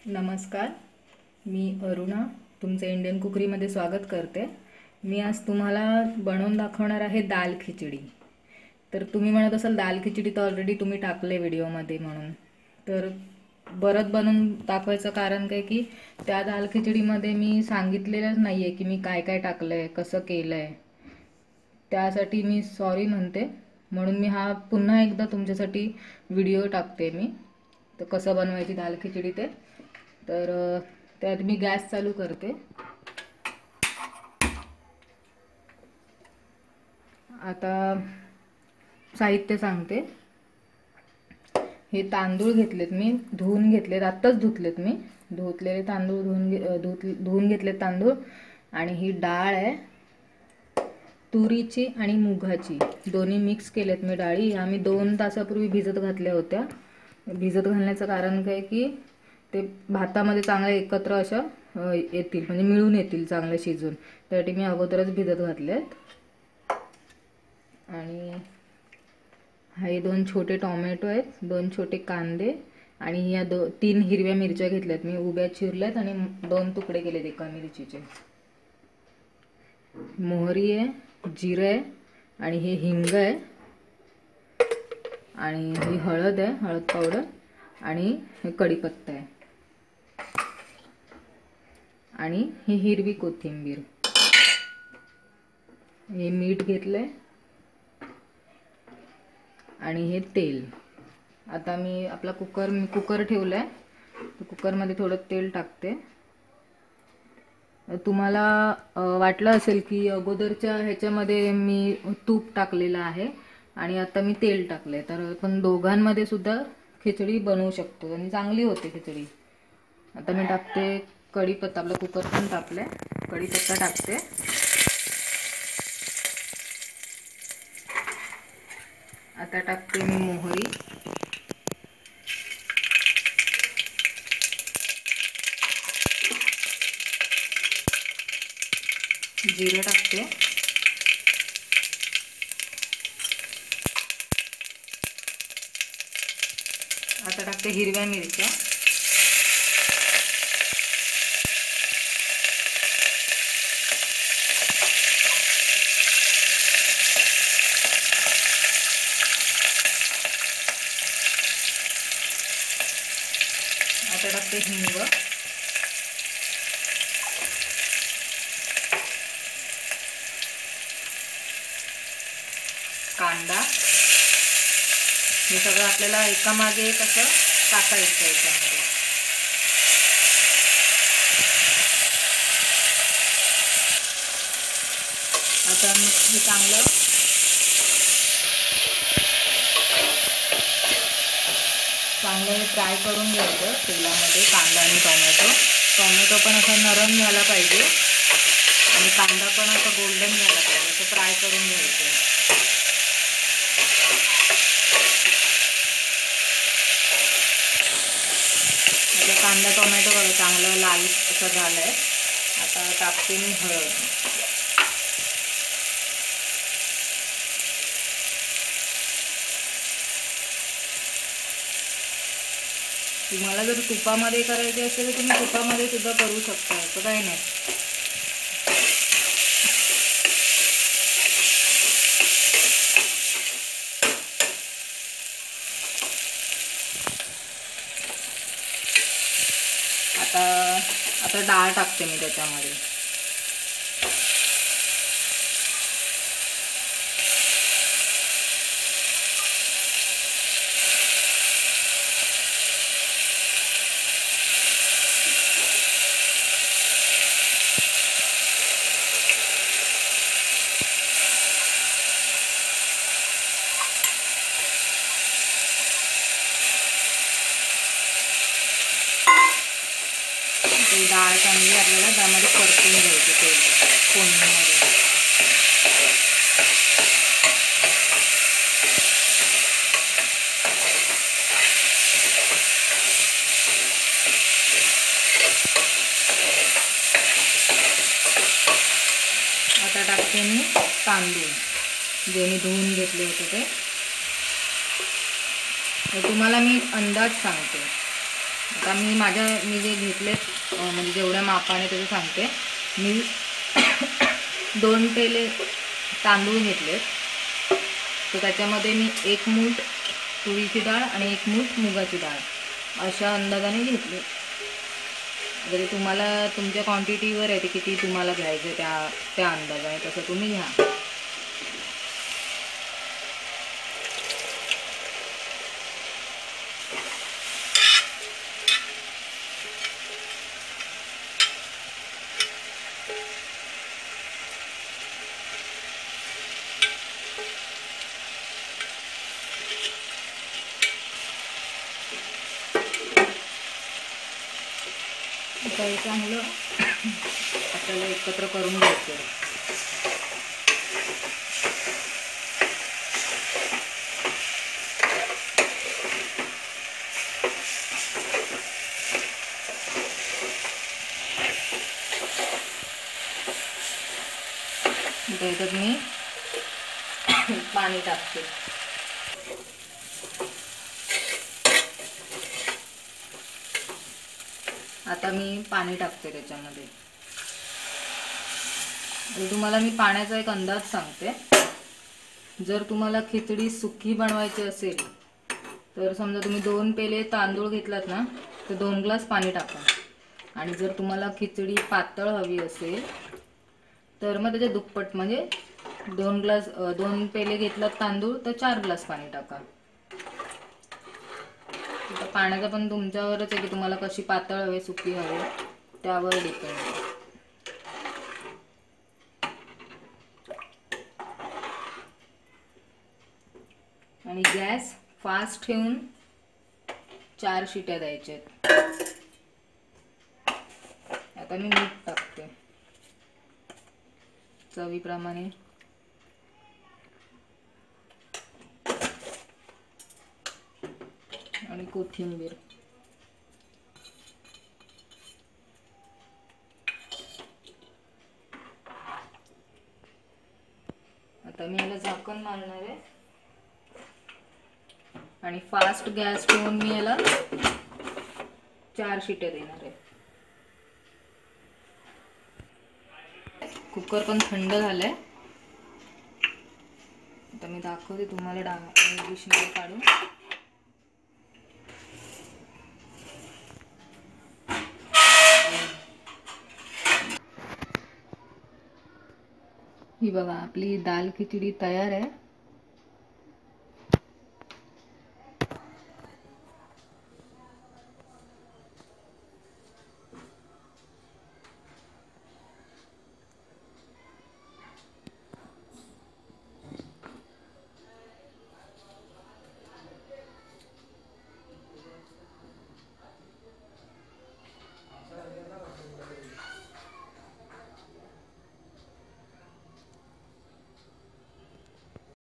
नमस्कार, मी अरुणा तुमचे इंडियन कुकरीमध्ये स्वागत करते। मी आज तुम्हाला बनवून दाखवणार आहे दाल खिचडी। तर तुम्ही म्हणत असाल दाल खिचडी तर ऑलरेडी तुम्ही टाकले व्हिडिओमध्ये म्हणून, तर परत बनवून दाखवायचं कारण काय की त्या दाल खिचडीमध्ये मी सांगितलेलंच नाही आहे की मी काय काय टाकलंय, कसं केलंय। त्यासाठी मी सॉरी म्हणते, म्हणून मी हा पुन्हा एकदा तुमच्यासाठी व्हिडिओ टाकते मी। तर कसं बनवायची दाल खिचडी ते, तर त्यात मी गॅस चालू करते। आता साहित्य सांगते। हे तांदूळ घेतलेत मी, धुवून घेतलेत, आत्ताच धुतलेत मी। धुतलेले तांदूळ धुवून घेतलेत तांदूळ। आणि ही डाळ आहे तुरीची आणि मुगाची, दोन्ही मिक्स केलेत मी डाळी। आम्ही 2 तासापूर्वी भिजत घातल्या होत्या। भिजत घालण्याचं कारण काय की ते भातामध्ये चांगले एकत्र अशा येतील, म्हणजे मिळून येतील चांगले शिजून, त्यासाठी मी अगोदरच भिजत घातलेत। आणि हे 2 छोटे टोमॅटो आहेत, 2 छोटे कांदे, आणि या 3 हिरव्या मिरच्या घेतल्यात मी, उभ्या चिरल्यात आणि 2 तुकडे केलेत एका मिरचीचे। मोहरी आहे, जिरे आहे, आणि हे हिंग आहे, आणि ही हळद आहे, हळद पावडर, आणि हे कढीपत्ता आहे, आणि ही हिरवी कोथिंबीर। हे मीठ घेतलंय आणि हे तेल। आता मी आपला कुकर ठेवलाय, तर कुकरमध्ये थोडं तेल टाकते। तुम्हाला वाटलं असेल की अगोदरच्या ह्याच्यामध्ये मी तूप टाकलेलं आहे आणि आता मी तेल टाकले, तर आपण दोघांमध्ये सुद्धा खिचडी बनवू शकतो आणि चांगली होते खिचडी। आता मी टाकते कढीपत्ता, आपला कुकर पण तापलाय, कढीपत्ता टाकते। आता टाकते मी मोहरी, जिरे टाकते, आता टाकते हिरव्या मिरच्या, आता टाकते हिंग, कांदा। हे सगळं आपल्याला एकामागे एक असं टाकायचं याच्यामध्ये। आता हे चांगलं फ्राय करून घ्यायचं तेलामध्ये, कांदा आणि टोमॅटो पण असा नरम झाला पाहिजे आणि कांदा पण असा गोल्डन झाला पाहिजे, असं फ्राय करून घ्यायचं। आता कांदा टोमॅटो बघा चांगलं लाल असं झालंय। आता टाकते मी हळद, तुम्हाला जर तुपामध्ये करायचे असेल तर तुम्ही तुपामध्ये सुद्धा करू शकता, असं काही नाही। आता डाळ टाकते मी त्याच्यामध्ये, डाळ चांगली आपल्याला त्यामध्ये परतून घ्यायची तेल फोडणीमध्ये। आता टाकते मी तांदूळ, जे मी धुवून घेतले होते ते। तुम्हाला मी अंदाज सांगते, आता मी जे घेतले म्हणजे जेवढ्या मापाने त्याचं सांगते. मी 2 पेले तांदूळ घेतलेत. तर त्याच्यामध्ये मी 1 मूठ तुरीची डाळ आणि 1 मूठ मुगाची डाळ अशा अंदाजाने घेतले. जरी तुम्हाला तुमच्या क्वांटिटीवर आहे ते किती तुम्हाला घ्यायचं त्या अंदाजाने तसं तुम्ही घ्या. आता चांगलं आपल्याला एकत्र करून घ्यायचं. त्याच्यात मी पाणी टाकते. आता मी पाणी टाकते त्याच्यामध्ये. तुम्हाला मी पाण्याचा एक अंदाज सांगते. जर तुम्हाला खिचडी सुकी बनवायची असेल तर समजा तुम्ही 2 पेले तांदूळ घेतलात ना तर 2 ग्लास पाणी टाका. आणि जर तुम्हाला खिचडी पातळ हवी असेल तर मग त्याच्या दुप्पट म्हणजे 2 पेले घेतलात तांदूळ तर 4 ग्लास पाणी टाका. पाण्याचा पण तुमच्यावरच आहे की तुम्हाला कशी पातळ हवी सुकी हवी त्यावर डिपेंड आहे. आणि गॅस फास्ट ठेवून 4 शिट्या द्यायच्यात. आता मी मीठ टाकते चवीप्रमाणे. आणि कोथिंबीर. आता मी याला झाकण मारणार आहे आणि फास्ट गॅस ठेवून मी याला 4 शिट्या देणार आहे. कुकर पण थंड झालंय. आता मी दाखवते तुम्हाला डिशमध्ये काढून. ही बघा आपली दाल खिचडी तयार आहे.